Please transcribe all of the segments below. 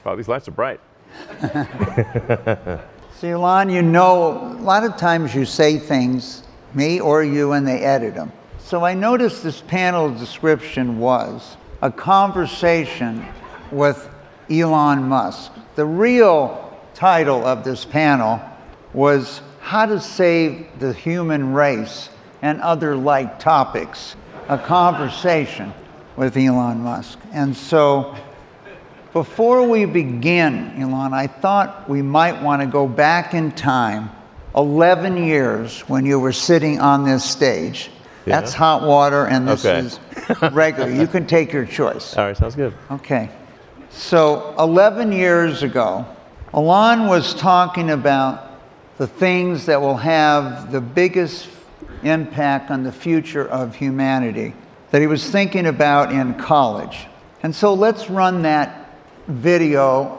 Wow, these lights are bright. See, Elon, you know, a lot of times you say things, me or you, and they edit them. So I noticed this panel description was a conversation with Elon Musk. The real title of this panel was How to Save the Human Race and Other Like Topics. A conversation with Elon Musk. And so before we begin, Elon, I thought we might want to go back in time 11 years when you were sitting on this stage. Yeah. That's hot water, and this is regular. You can take your choice. All right, sounds good. Okay. So 11 years ago, Elon was talking about the things that will have the biggest impact on the future of humanity that he was thinking about in college. And so let's run that video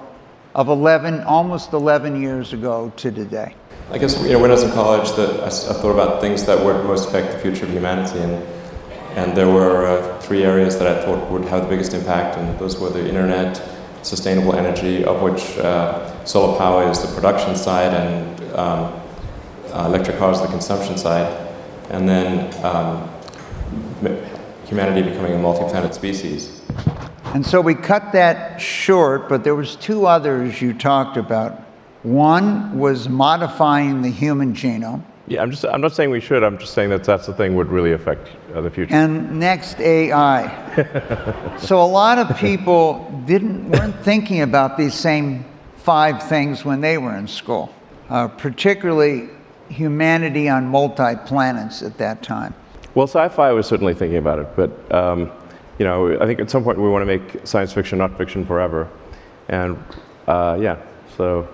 of almost 11 years ago to today. I guess when I was in college, I thought about things that would most affect the future of humanity, and there were 3 areas that I thought would have the biggest impact, and those were the internet, sustainable energy, of which solar power is the production side, and electric cars the consumption side, and then humanity becoming a multi-planet species. And so we cut that short, but there was 2 others you talked about. One was modifying the human genome. Yeah, I'm not saying we should. I'm just saying that's the thing would really affect the future. And next, AI. So a lot of people weren't thinking about these same 5 things when they were in school, particularly humanity on multi-planets at that time. Well, sci-fi was certainly thinking about it, but you know, I think at some point we want to make science fiction not fiction forever, and yeah, so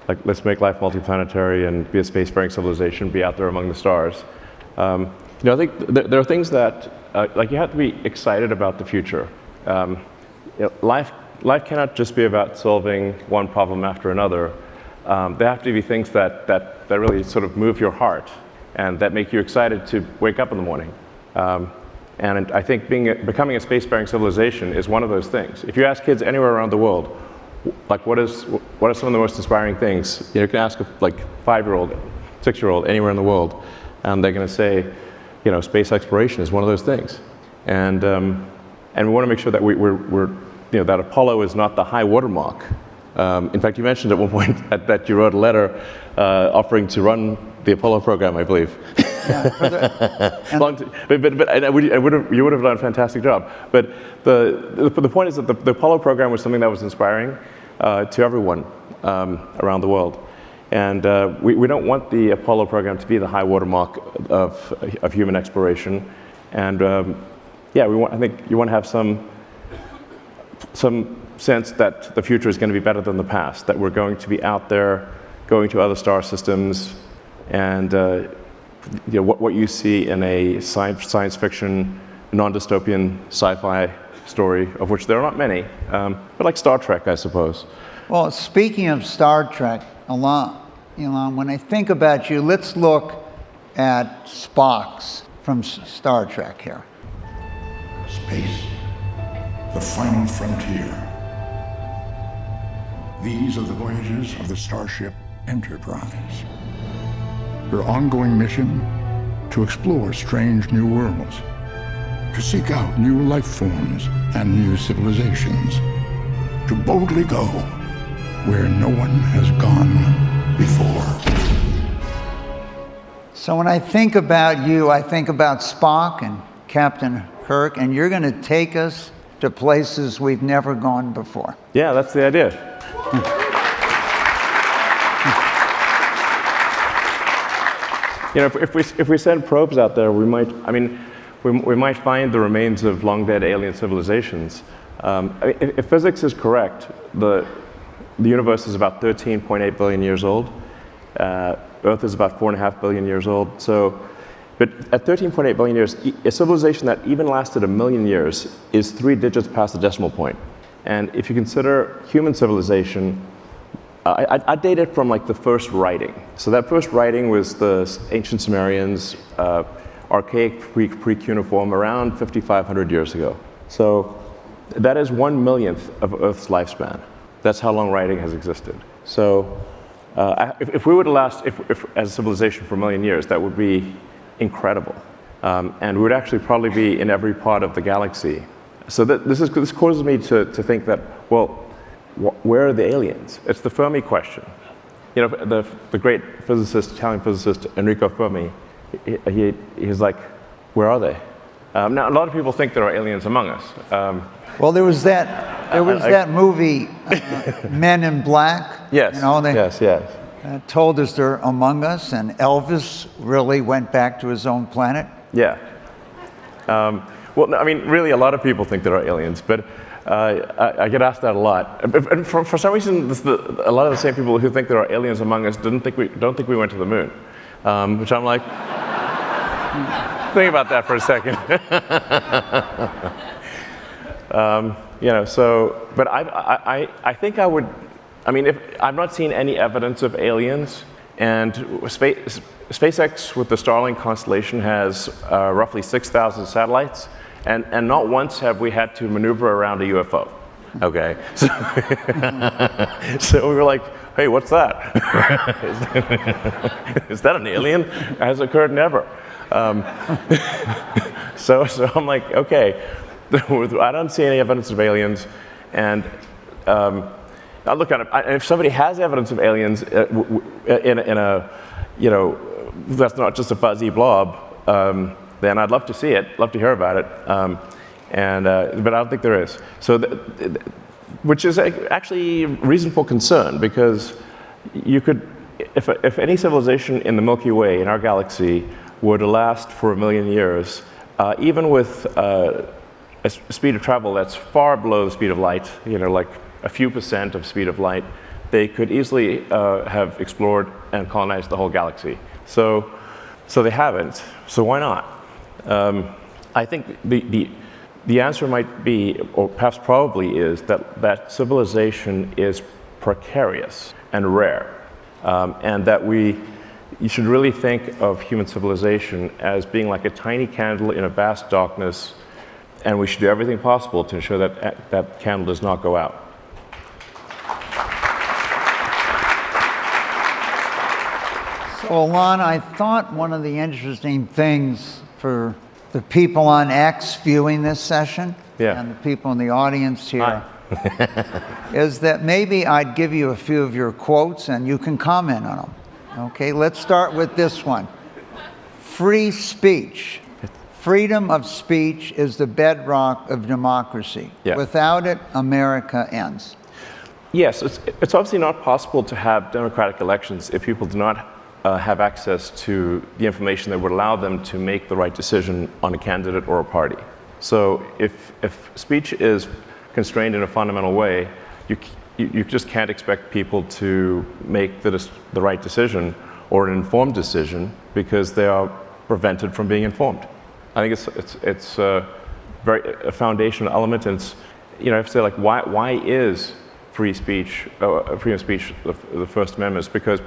like let's make life multiplanetary and be a spacefaring civilization, be out there among the stars. You know, I think there are things that like you have to be excited about the future. You know, life cannot just be about solving one problem after another. There have to be things that really sort of move your heart and that make you excited to wake up in the morning. And I think becoming a spacefaring civilization is one of those things. If you ask kids anywhere around the world, like what are some of the most inspiring things, you can ask a 5-year-old, 6-year-old anywhere in the world, and they're going to say, you know, space exploration is one of those things. And we want to make sure that we're you know, that Apollo is not the high watermark. In fact, you mentioned at one point that you wrote a letter offering to run the Apollo program, I believe. Yeah, you would have done a fantastic job. But the point is that the Apollo program was something that was inspiring to everyone around the world. And we don't want the Apollo program to be the high watermark of human exploration. And yeah, I think you want to have some sense that the future is going to be better than the past, that we're going to be out there, going to other star systems, and you know, what you see in a science fiction, non-dystopian sci-fi story, of which there are not many, but like Star Trek, I suppose. Well, speaking of Star Trek, Elon, when I think about you, let's look at Spock's from Star Trek here. Space, the final frontier. These are the voyages of the Starship Enterprise. Her ongoing mission, to explore strange new worlds, to seek out new life forms and new civilizations, to boldly go where no one has gone before. So when I think about you, I think about Spock and Captain Kirk, and you're going to take us to places we've never gone before. Yeah, that's the idea. You know, if we send probes out there, we might find the remains of long-dead alien civilizations. If physics is correct, the universe is about 13.8 billion years old. Earth is about 4.5 billion years old. So, but at 13.8 billion years, a civilization that even lasted 1 million years is 3 digits past the decimal point. And if you consider human civilization, I date it from like the first writing. So that first writing was the ancient Sumerians, archaic pre-cuneiform, around 5,500 years ago. So that is 1/millionth of Earth's lifespan. That's how long writing has existed. So if we were to last, if as a civilization for a million years, that would be incredible. And we would actually probably be in every part of the galaxy. So this causes me to think that, well, where are the aliens? It's the Fermi question. You know, the great physicist, Italian physicist Enrico Fermi, he's like, where are they? Now, a lot of people think there are aliens among us. Well, there was that movie, Men in Black. Yes. You know, Yes. told us they're among us, and Elvis really went back to his own planet. Yeah. Well, I mean, really, a lot of people think there are aliens, but I get asked that a lot. And for some reason, a lot of the same people who think there are aliens among us don't think we went to the moon, which I'm like, think about that for a second. You know, so, but I think I would. I mean, I've not seen any evidence of aliens, and SpaceX with the Starlink constellation has roughly 6,000 satellites, and not once have we had to maneuver around a UFO. Okay, so we were like, hey, what's that? Is that an alien? Has occurred never. So I'm like, okay, I don't see any evidence of aliens, and I look at it. If somebody has evidence of aliens in a, you know, that's not just a fuzzy blob, then I'd love to see it, love to hear about it, but I don't think there is. So, which is actually reason for concern, because you could, if any civilization in the Milky Way in our galaxy were to last for 1 million years, even with a speed of travel that's far below the speed of light, you know, like a few % of speed of light, they could easily have explored and colonized the whole galaxy. So they haven't. So why not? I think the answer might be, or perhaps probably is, that civilization is precarious and rare, and that you should really think of human civilization as being like a tiny candle in a vast darkness, and we should do everything possible to ensure that that candle does not go out. So, Elon, I thought one of the interesting things for the people on X viewing this session, and the people in the audience here, is that maybe I'd give you a few of your quotes and you can comment on them. Okay, let's start with this one. Free speech. Freedom of speech is the bedrock of democracy. Yeah. Without it, America ends. Yes, it's obviously not possible to have democratic elections if people do not have access to the information that would allow them to make the right decision on a candidate or a party. So if speech is constrained in a fundamental way, you just can't expect people to make the right decision or an informed decision, because they are prevented from being informed. I think it's a foundational element, and it's, you know, I have to say, like, why is freedom of speech the First Amendment? Is because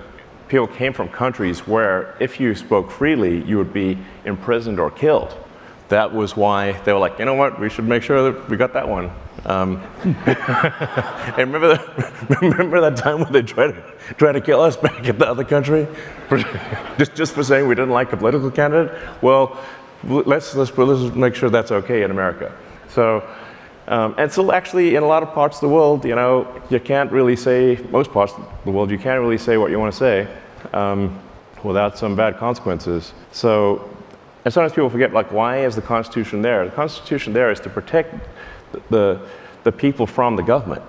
people came from countries where if you spoke freely, you would be imprisoned or killed. That was why they were like, you know what, we should make sure that we got that one. And remember that time when they tried to kill us back in the other country, just for saying we didn't like a political candidate? Well, let's make sure that's okay in America. So, and so actually in a lot of parts of the world, you know, you can't really say, most parts of the world, you can't really say what you want to say without some bad consequences. So, and sometimes people forget, like, why is the Constitution there? The Constitution there is to protect the people from the government.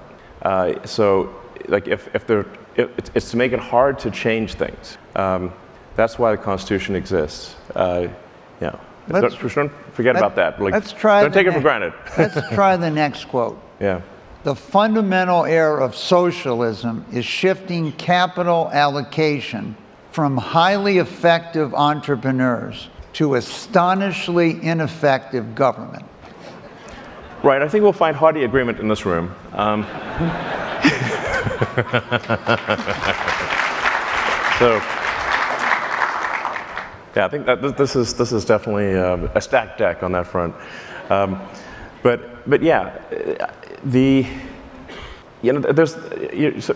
So, like, it's to make it hard to change things. That's why the Constitution exists. Yeah. Don't forget about that. Like, don't take it for granted. Let's try the next quote. Yeah. The fundamental error of socialism is shifting capital allocation from highly effective entrepreneurs to astonishingly ineffective government. Right, I think we'll find hearty agreement in this room. So, yeah, I think that this is definitely a stacked deck on that front. But yeah, you know,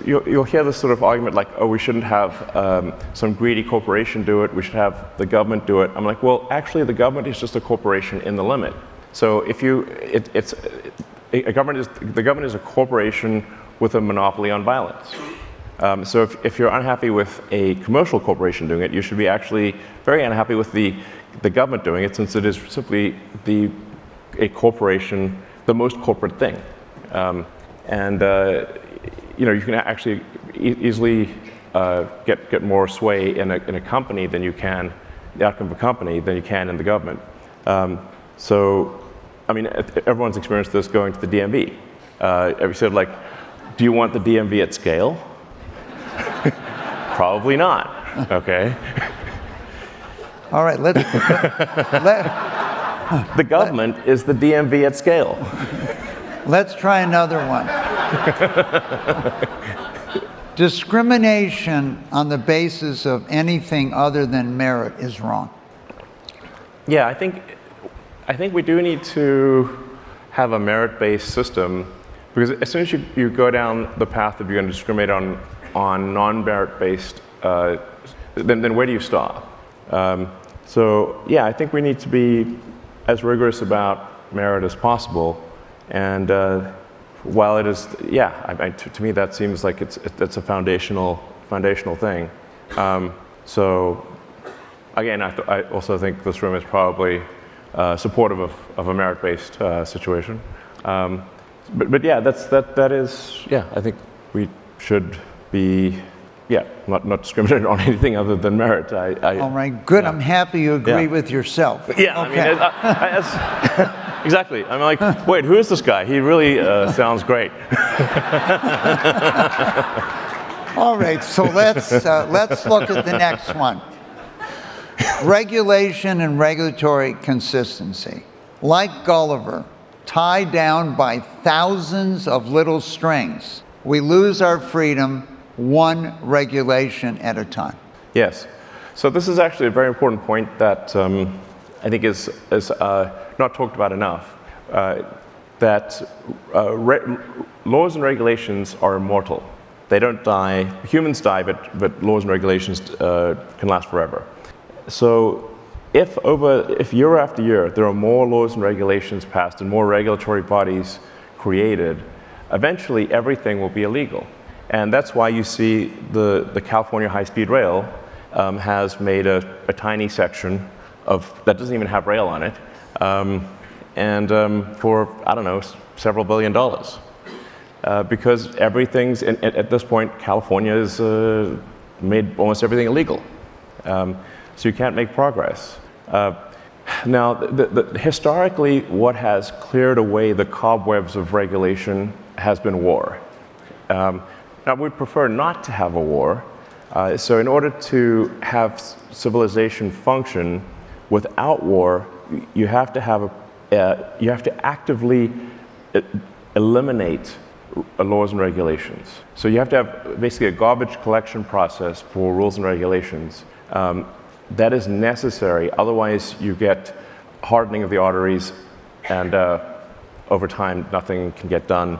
you'll hear this sort of argument like, oh, we shouldn't have some greedy corporation do it, we should have the government do it. I'm like, well, actually the government is just a corporation in the limit. So if the government is a corporation with a monopoly on violence. So if you're unhappy with a commercial corporation doing it, you should be actually very unhappy with the government doing it, since it is simply a corporation, the most corporate thing. You know, you can actually easily get more sway in a company than you can, the outcome of a company, than you can in the government. So, I mean, everyone's experienced this going to the DMV. Have you said, like, do you want the DMV at scale? Probably not, okay? All right, The government is the DMV at scale. let's try another one. Discrimination on the basis of anything other than merit is wrong. Yeah, I think we do need to have a merit-based system, because as soon as you go down the path of you're going to discriminate on non-merit-based, then where do you stop? So yeah, I think we need to be as rigorous about merit as possible. And while it is, yeah, to me that seems like it's a foundational thing. So again, I also think this room is probably supportive of a merit-based situation. But yeah, that is, yeah, I think we should be, yeah, not discriminated on anything other than merit. All right, good. Yeah. I'm happy you agree with yourself. Yeah, okay. I mean, exactly. I'm like, wait, who is this guy? He really sounds great. All right, so let's look at the next one. Regulation and regulatory consistency. Like Gulliver, tied down by thousands of little strings, we lose our freedom one regulation at a time. Yes. So this is actually a very important point that I think is not talked about enough. That laws and regulations are immortal. They don't die. Humans die, but laws and regulations can last forever. So if year after year there are more laws and regulations passed and more regulatory bodies created, eventually everything will be illegal. And that's why you see the California high-speed rail has made a tiny section that doesn't even have rail on it, for, I don't know, several $1 billion. Because everything's, at this point, California has made almost everything illegal. So you can't make progress. Now, historically, what has cleared away the cobwebs of regulation has been war. Now, we'd prefer not to have a war. So in order to have civilization function without war, you have to actively eliminate laws and regulations. So you have to have basically a garbage collection process for rules and regulations. That is necessary, otherwise you get hardening of the arteries, and over time nothing can get done.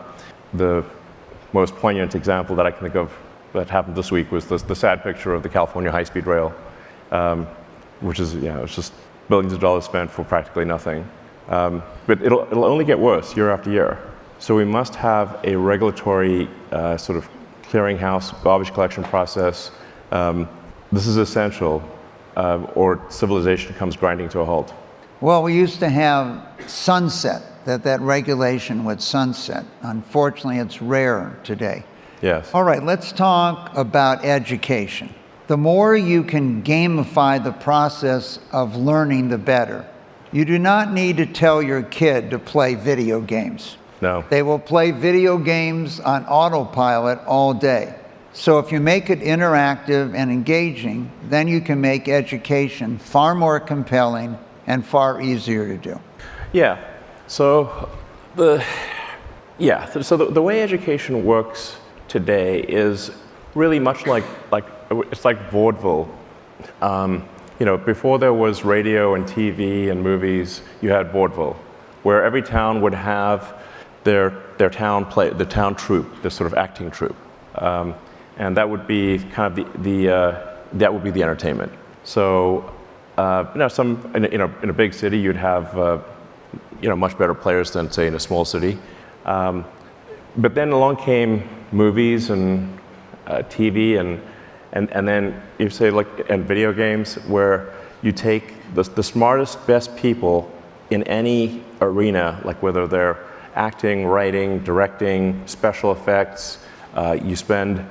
The most poignant example that I can think of that happened this week was the sad picture of the California high-speed rail, which is, it's just billions of dollars spent for practically nothing. But it'll only get worse year after year. So we must have a regulatory sort of clearinghouse, garbage collection process. This is essential, or civilization comes grinding to a halt. Well, we used to have sunset, that regulation would sunset. Unfortunately, it's rare today. Yes. All right, let's talk about education. The more you can gamify the process of learning, the better. You do not need to tell your kid to play video games. No. They will play video games on autopilot all day. So if you make it interactive and engaging, then you can make education far more compelling and far easier to do. Yeah. So the way education works today is really much like it's like vaudeville. Before there was radio and TV and movies, you had vaudeville, where every town would have their the town troupe, this sort of acting troupe, and that would be kind of that would be the entertainment. So in a big city you'd have much better players than say in a small city, but then along came movies and TV and then you say and video games where you take the smartest, best people in any arena, like whether they're acting, writing, directing, special effects. You spend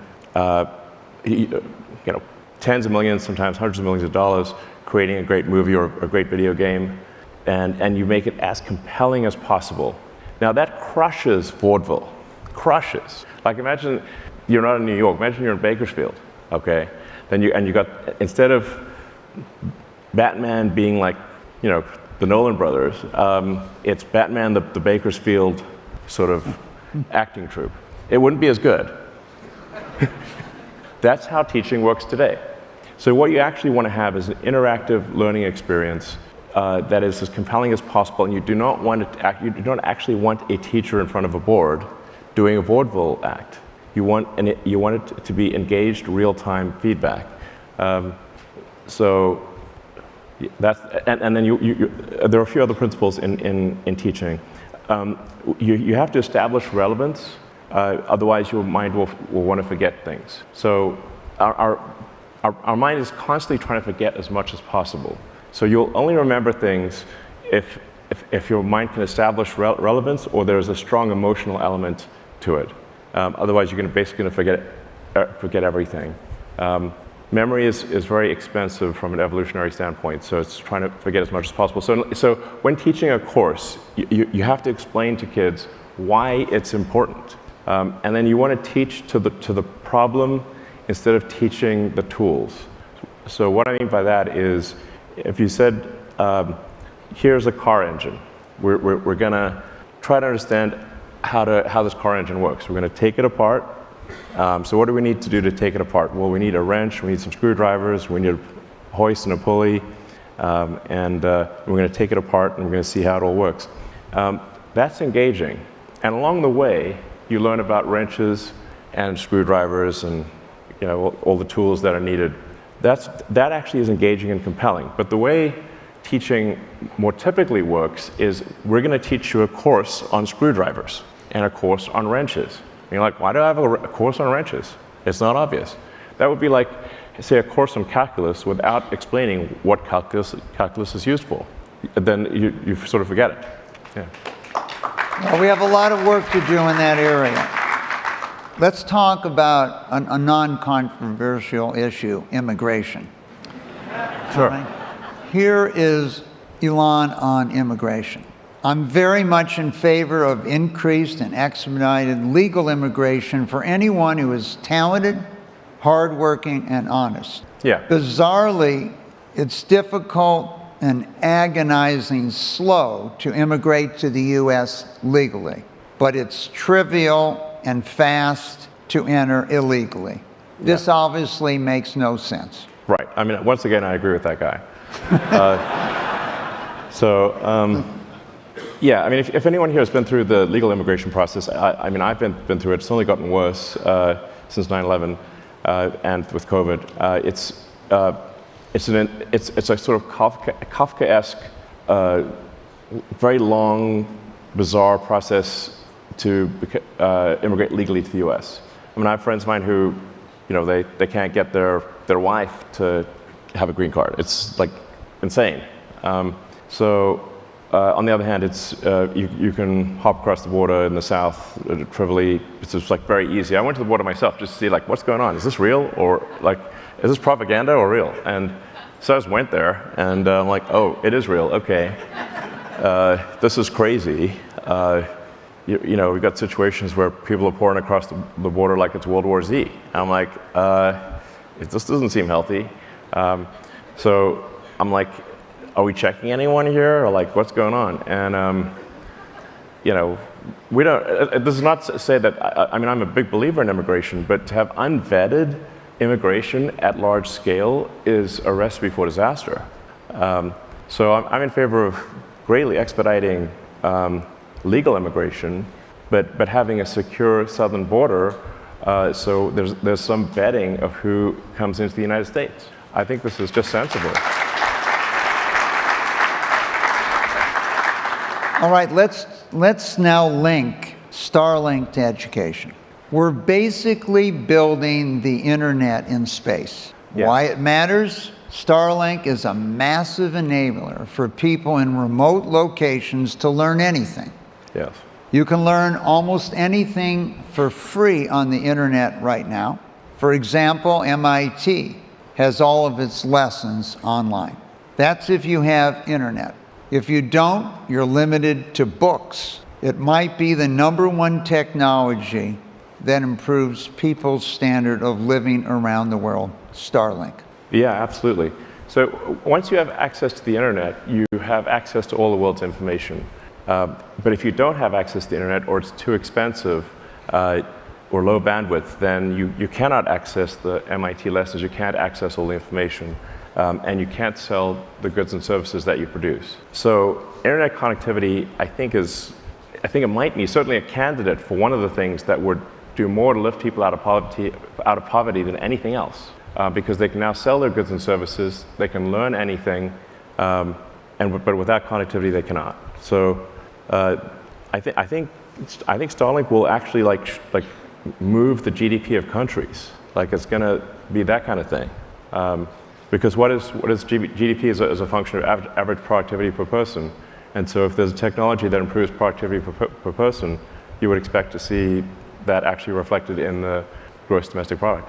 tens of millions, sometimes hundreds of millions of dollars creating a great movie or a great video game, and you make it as compelling as possible. Now that crushes vaudeville, crushes. Like imagine you're not in New York, imagine you're in Bakersfield, okay? Then you got, instead of Batman being like, the Nolan brothers, it's Batman the Bakersfield sort of acting troupe. It wouldn't be as good. That's how teaching works today. So what you actually want to have is an interactive learning experience that is as compelling as possible, and you do not actually want a teacher in front of a board doing a vaudeville act. You want it to be engaged, real-time feedback. So that's, and then there are a few other principles in teaching. You have to establish relevance, otherwise your mind will want to forget things. So our mind is constantly trying to forget as much as possible. So you'll only remember things if your mind can establish relevance or there's a strong emotional element to it. Otherwise you're basically going to forget everything. Memory is very expensive from an evolutionary standpoint, so it's trying to forget as much as possible. So when teaching a course, you have to explain to kids why it's important. And then you want to teach to the problem instead of teaching the tools. So what I mean by that is, if you said, here's a car engine, we're going to try to understand how this car engine works. We're going to take it apart. So what do we need to do to take it apart? Well, we need a wrench, we need some screwdrivers, we need a hoist and a pulley, and we're going to take it apart and we're going to see how it all works. That's engaging. And along the way, you learn about wrenches and screwdrivers and all the tools that are needed. That actually is engaging and compelling. But the way teaching more typically works is we're going to teach you a course on screwdrivers and a course on wrenches. And you're like, why do I have a course on wrenches? It's not obvious. That would be like, say, a course on calculus without explaining what calculus is used for. Then you sort of forget it. Yeah. Well, we have a lot of work to do in that area. Let's talk about a non-controversial issue, immigration. Sure. Right? Here is Elon on immigration. I'm very much in favor of increased and expedited legal immigration for anyone who is talented, hardworking, and honest. Yeah. Bizarrely, it's difficult and agonizing slow to immigrate to the U.S. legally, but it's trivial and fast to enter illegally. This obviously makes no sense. Right. I mean, once again, I agree with that guy. Yeah, I mean, if anyone here has been through the legal immigration process, I mean, I've been through it. It's only gotten worse since 9/11 and with COVID. It's a sort of Kafkaesque, very long, bizarre process to immigrate legally to the U.S. I mean, I have friends of mine who, they can't get their wife to have a green card. It's like insane. On the other hand, it's you can hop across the border in the South trivially. It's just like very easy. I went to the border myself just to see like what's going on. Is this real or like is this propaganda or real? And so I just went there and I'm like, oh, it is real. Okay, this is crazy. We've got situations where people are pouring across the border like it's World War Z. And I'm like, this doesn't seem healthy. So I'm like, are we checking anyone here, or like, what's going on? And we don't. This is not to say that. I mean, I'm a big believer in immigration, but to have unvetted immigration at large scale is a recipe for disaster. So I'm in favor of greatly expediting legal immigration, but having a secure southern border, so there's some vetting of who comes into the United States. I think this is just sensible. All right, let's now link Starlink to education. We're basically building the internet in space. Yeah. Why it matters? Starlink is a massive enabler for people in remote locations to learn anything. Yes. You can learn almost anything for free on the internet right now. For example, MIT has all of its lessons online. That's if you have internet. If you don't, you're limited to books. It might be the #1 technology that improves people's standard of living around the world, Starlink. Yeah, absolutely. So once you have access to the internet, you have access to all the world's information. But if you don't have access to the internet, or it's too expensive or low bandwidth, then you cannot access the MIT lessons, you can't access all the information, and you can't sell the goods and services that you produce. So internet connectivity, I think it might be certainly a candidate for one of the things that would do more to lift people out of poverty than anything else, because they can now sell their goods and services, they can learn anything, but without connectivity they cannot. So I think Starlink will actually like move the GDP of countries. Like it's going to be that kind of thing, because what is GDP is a function of average productivity per person, and so if there's a technology that improves productivity per person, you would expect to see that actually reflected in the gross domestic product.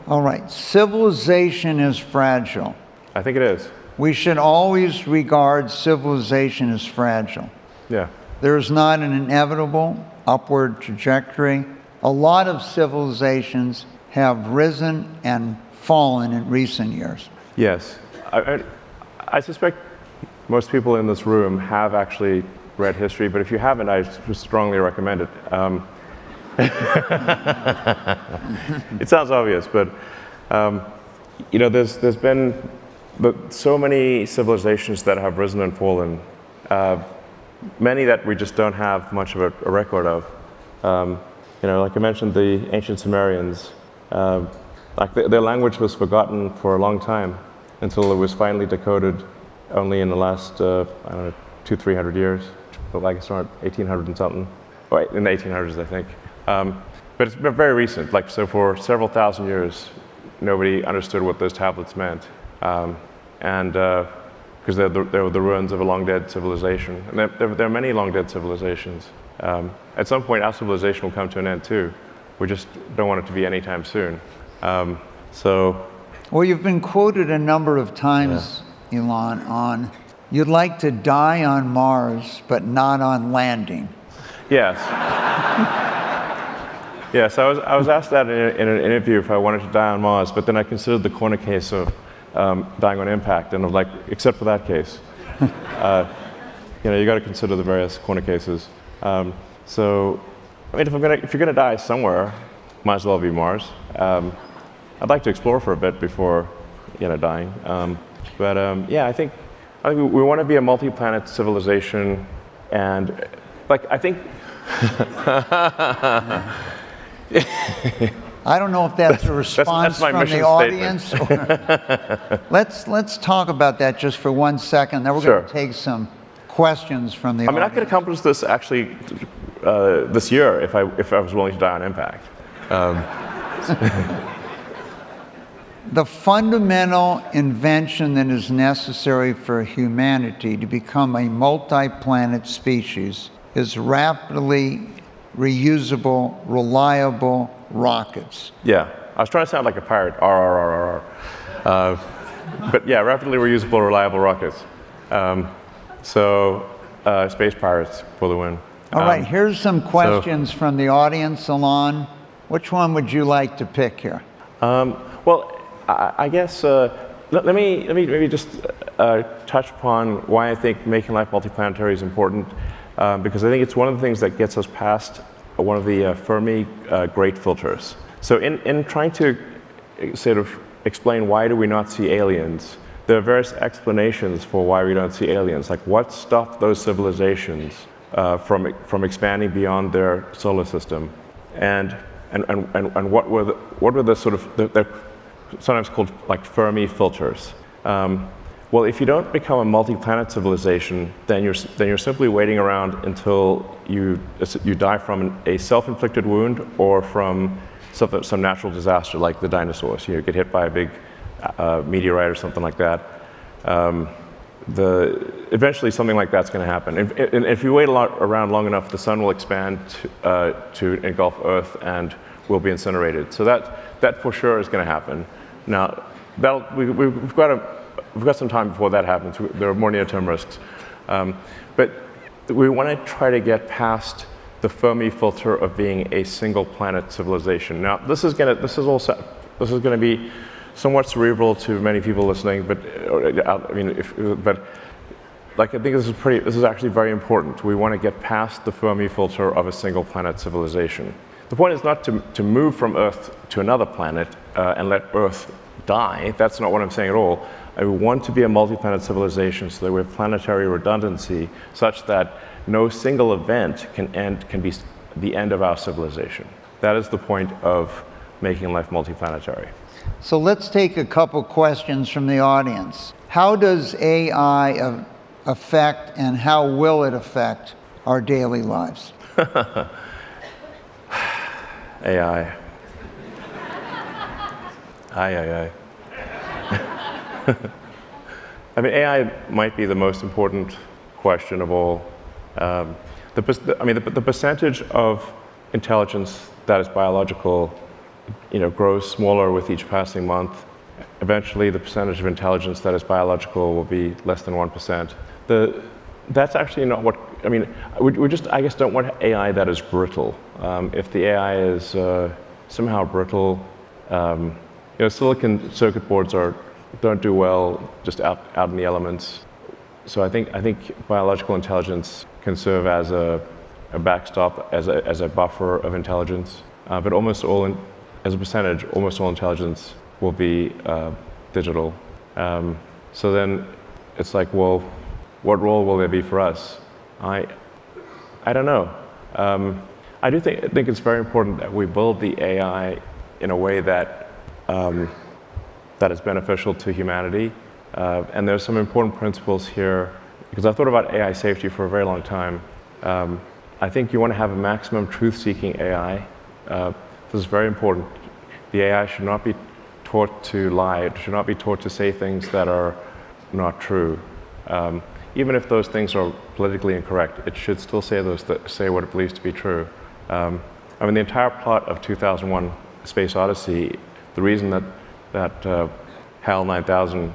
All right, civilization is fragile. I think it is. We should always regard civilization as fragile. Yeah. There's not an inevitable upward trajectory. A lot of civilizations have risen and fallen in recent years. Yes. I suspect most people in this room have actually read history, but if you haven't, I strongly recommend it. It sounds obvious, but there's been so many civilizations that have risen and fallen, many that we just don't have much of a record of. Like I mentioned, the ancient Sumerians, their language was forgotten for a long time until it was finally decoded only in the last, 200-300 years, like it's around 1800 and something, or in the 1800s, I think. But it's been very recent, so for several thousand years, nobody understood what those tablets meant. Because they were the ruins of a long-dead civilization. And there are many long-dead civilizations. At some point, our civilization will come to an end too. We just don't want it to be anytime soon. Well, you've been quoted a number of times, Elon, on you'd like to die on Mars, but not on landing. Yes. Yes, I was asked that in an interview if I wanted to die on Mars, but then I considered the corner case of dying on impact, and I'm like, except for that case. You got to consider the various corner cases. If you're gonna die somewhere, might as well be Mars. I'd like to explore for a bit before, dying. I think we want to be a multi-planet civilization, and I think. I don't know if that's a response that's from the audience. Let's talk about that just for 1 second. Then we're going to take some questions from the audience. I could accomplish this actually this year if I was willing to die on impact. The fundamental invention that is necessary for humanity to become a multi-planet species is rapidly reusable, reliable rockets. Yeah, I was trying to sound like a pirate, but yeah, rapidly reusable, reliable rockets. Space pirates for the win. All right, here's some questions from the audience, Elon. Which one would you like to pick here? I guess let me maybe just touch upon why I think making life multiplanetary is important, because I think it's one of the things that gets us past one of the Fermi great filters. So in trying to sort of explain why do we not see aliens, there are various explanations for why we don't see aliens, like what stopped those civilizations from expanding beyond their solar system. And what were the sort of, they're sometimes called like Fermi filters. Well, if you don't become a multi-planet civilization, then you're simply waiting around until you die from a self-inflicted wound or from some natural disaster like the dinosaurs. You get hit by a big meteorite or something like that. Eventually something like that's going to happen. And if you wait around long enough, the sun will expand to engulf Earth and will be incinerated. So that for sure is going to happen. Now, we've got some time before that happens. There are more near-term risks. But we want to try to get past the Fermi filter of being a single planet civilization. Now, this is going to be somewhat cerebral to many people listening, but I think this is actually very important. We want to get past the Fermi filter of a single planet civilization. The point is not to move from Earth to another planet and let Earth die. That's not what I'm saying at all. I want to be a multi-planet civilization so that we have planetary redundancy such that no single event can be the end of our civilization. That is the point of making life multiplanetary. So let's take a couple questions from the audience. How does AI affect and how will it affect our daily lives? AI. Aye. I mean, AI might be the most important question of all. The percentage of intelligence that is biological, grows smaller with each passing month. Eventually, the percentage of intelligence that is biological will be less than 1%. That's actually not what, we just, I guess, don't want AI that is brittle. If the AI is somehow brittle, silicon circuit boards don't do well just out in the elements. So I think biological intelligence can serve as a backstop, as a buffer of intelligence. But as a percentage, almost all intelligence will be digital. So then it's like, well, what role will there be for us? I don't know. I do think it's very important that we build the AI in a way that is beneficial to humanity. And there's some important principles here, because I've thought about AI safety for a very long time. I think you want to have a maximum truth-seeking AI. This is very important. The AI should not be taught to lie. It should not be taught to say things that are not true. Even if those things are politically incorrect, it should still say what it believes to be true. The entire plot of 2001: A Space Odyssey, the reason that HAL 9000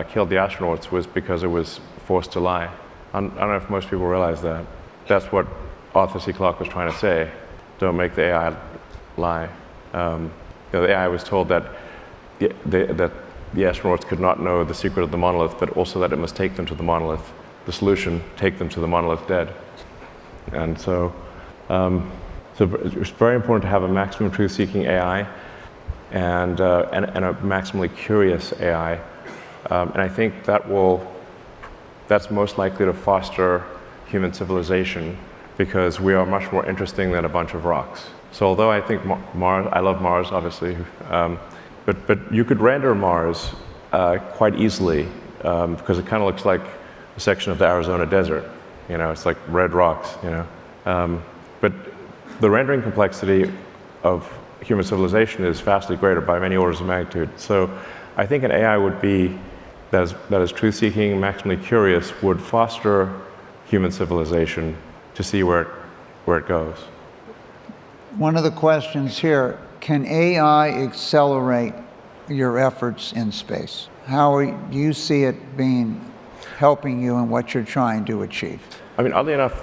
killed the astronauts was because it was forced to lie. I don't know if most people realize that. That's what Arthur C. Clarke was trying to say. Don't make the AI lie. The AI was told that the astronauts could not know the secret of the monolith, but also that it must take them to the monolith. The solution, take them to the monolith dead. And so it's very important to have a maximum truth-seeking AI and a maximally curious AI. And I think that's most likely to foster human civilization, because we are much more interesting than a bunch of rocks. So although I think Mars, I love Mars, obviously, but you could render Mars quite easily, because it kind of looks like a section of the Arizona desert. It's like red rocks, But the rendering complexity of human civilization is vastly greater by many orders of magnitude. So I think an AI would be that is truth-seeking, maximally curious, would foster human civilization to see where it goes. One of the questions here, can AI accelerate your efforts in space? How do you see it helping you in what you're trying to achieve? Oddly enough,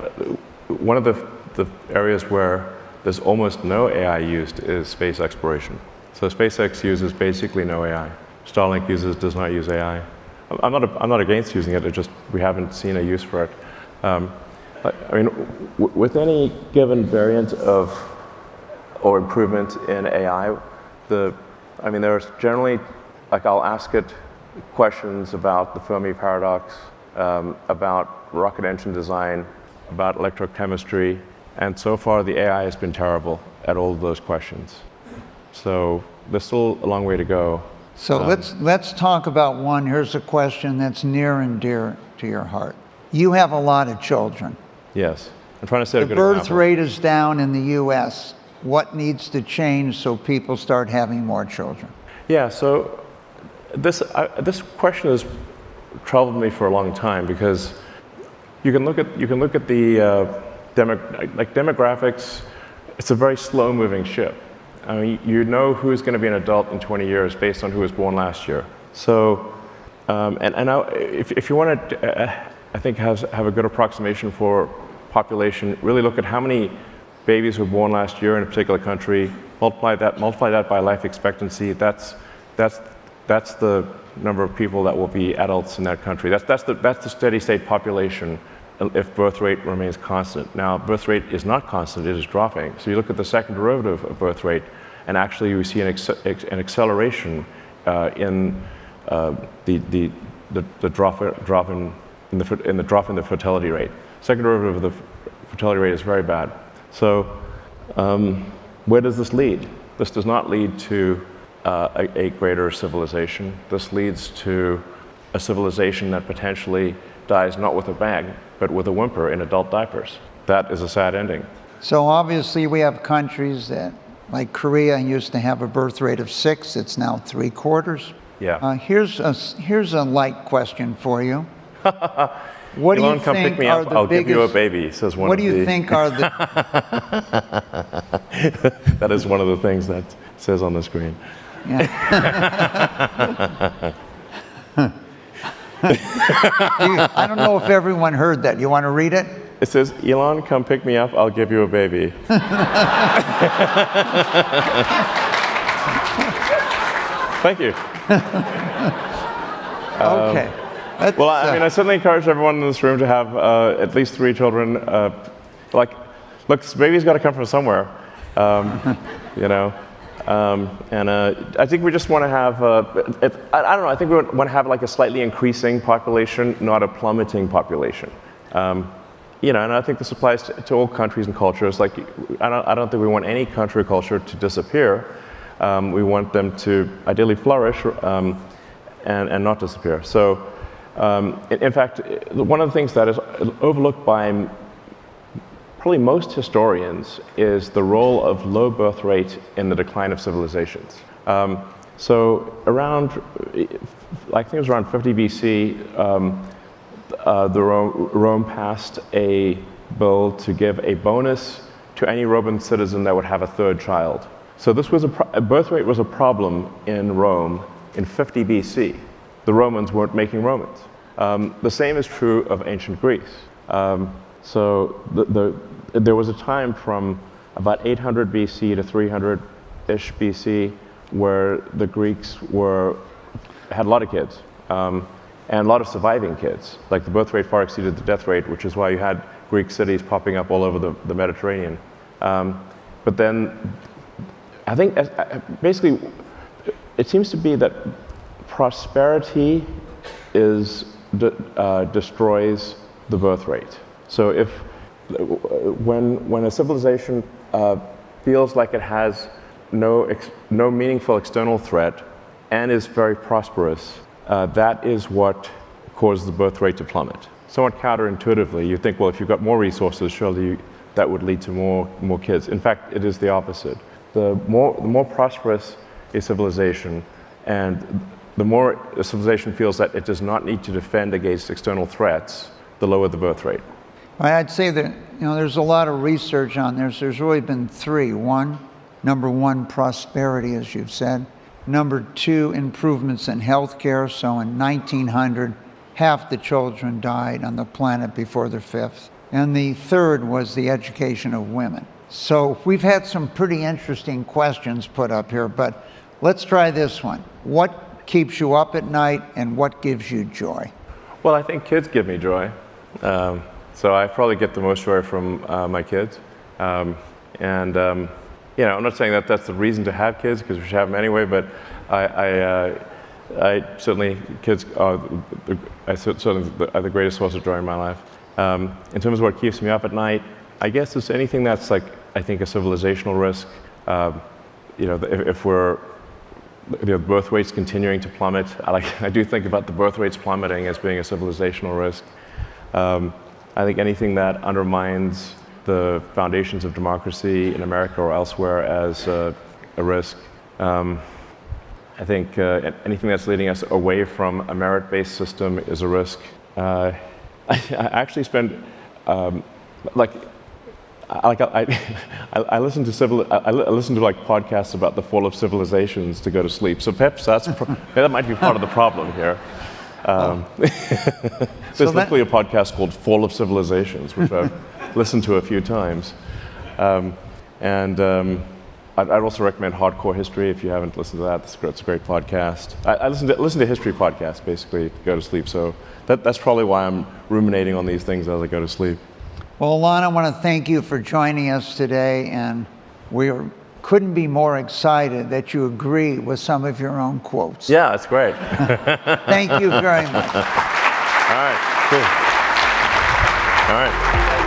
one of the areas where there's almost no AI used is space exploration. So SpaceX uses basically no AI. Starlink does not use AI. I'm not against using it. It's just we haven't seen a use for it. With any given variant or improvement in AI, there's generally, I'll ask it questions about the Fermi paradox, about rocket engine design, about electrochemistry, and so far the AI has been terrible at all of those questions. So there's still a long way to go. So let's talk about one. Here's a question that's near and dear to your heart. You have a lot of children. Yes, I'm trying to set a The good birth example. rate is down in the U.S. What needs to change so people start having more children? Yeah, so this question has troubled me for a long time, because you can look at the demographics. It's a very slow-moving ship. I mean, you know who's going to be an adult in 20 years based on who was born last year. So, and now, if you want to, I think have a good approximation for population, really look at how many babies were born last year in a particular country. Multiply that by life expectancy. That's the number of people that will be adults in that country. That's the steady state population if birth rate remains constant. Now, birth rate is not constant, it is dropping. So you look at the second derivative of birth rate, and actually we see an acceleration in the drop in the fertility rate. Second derivative of the fertility rate is very bad. So where does this lead? This does not lead to a greater civilization. This leads to a civilization that potentially dies not with a bang, but with a whimper in adult diapers. That is a sad ending. So obviously we have countries that, like Korea, used to have a birth rate of 6. It's now 3/4. Yeah. Here's a light question for you. What do Elon, you come think pick me are up. the I'll biggest, give you a baby, says one What of do you the... think are the... That is one of the things that says on the screen. Yeah. I don't know if everyone heard that. You want to read it? It says, Elon, come pick me up, I'll give you a baby. Thank you. Okay. Well, I mean, I certainly encourage everyone in this room to have at least 3 children. Look, this baby's got to come from somewhere, you know. And I think we just want to have, I don't know, I think we want to have like a slightly increasing population, not a plummeting population. You know, and I think this applies to all countries and cultures. Like, I don't think we want any country or culture to disappear. We want them to ideally flourish and not disappear. So, in fact, one of the things that is overlooked by probably most historians is the role of low birth rate in the decline of civilizations. So around, I think it was around 50 BC, Rome passed a bill to give a bonus to any Roman citizen that would have a 3rd child. So this was a birth rate was a problem in Rome in 50 BC. The Romans weren't making Romans. The same is true of ancient Greece. So there was a time from about 800 BC to 300-ish BC where the Greeks had a lot of kids and a lot of surviving kids. Like the birth rate far exceeded the death rate, which is why you had Greek cities popping up all over the Mediterranean. But then I think basically it seems to be that prosperity destroys the birth rate. So when a civilization feels like it has no meaningful external threat and is very prosperous, that is what causes the birth rate to plummet. Somewhat counterintuitively, you think, well, if you've got more resources, surely that would lead to more kids. In fact, it is the opposite. The more prosperous a civilization, and the more a civilization feels that it does not need to defend against external threats, the lower the birth rate. I'd say that there's a lot of research on this. There's really been 3. Number one, prosperity, as you've said. Number 2, improvements in healthcare. So in 1900, half the children died on the planet before their 5th. And the 3rd was the education of women. So we've had some pretty interesting questions put up here, but let's try this one. What keeps you up at night and what gives you joy? Well, I think kids give me joy. So I probably get the most joy from my kids. You know, I'm not saying that that's the reason to have kids, because we should have them anyway, but I certainly, kids are the greatest source of joy in my life. In terms of what keeps me up at night, I guess it's anything that's like, I think, a civilizational risk. If we're, birth rates continuing to plummet, I do think about the birth rates plummeting as being a civilizational risk. I think anything that undermines the foundations of democracy in America or elsewhere as a risk. I think anything that's leading us away from a merit-based system is a risk. I actually spend I listen to like podcasts about the fall of civilizations to go to sleep. So perhaps that might be part of the problem here. There's literally a podcast called Fall of Civilizations, which I've listened to a few times. I'd also recommend Hardcore History if you haven't listened to that. It's a great podcast. I listen to history podcasts basically to go to sleep. So that's probably why I'm ruminating on these things as I go to sleep. Well, Elon, I want to thank you for joining us today, and we couldn't be more excited that you agree with some of your own quotes. Yeah, that's great. Thank you very much. All right, cool. All right.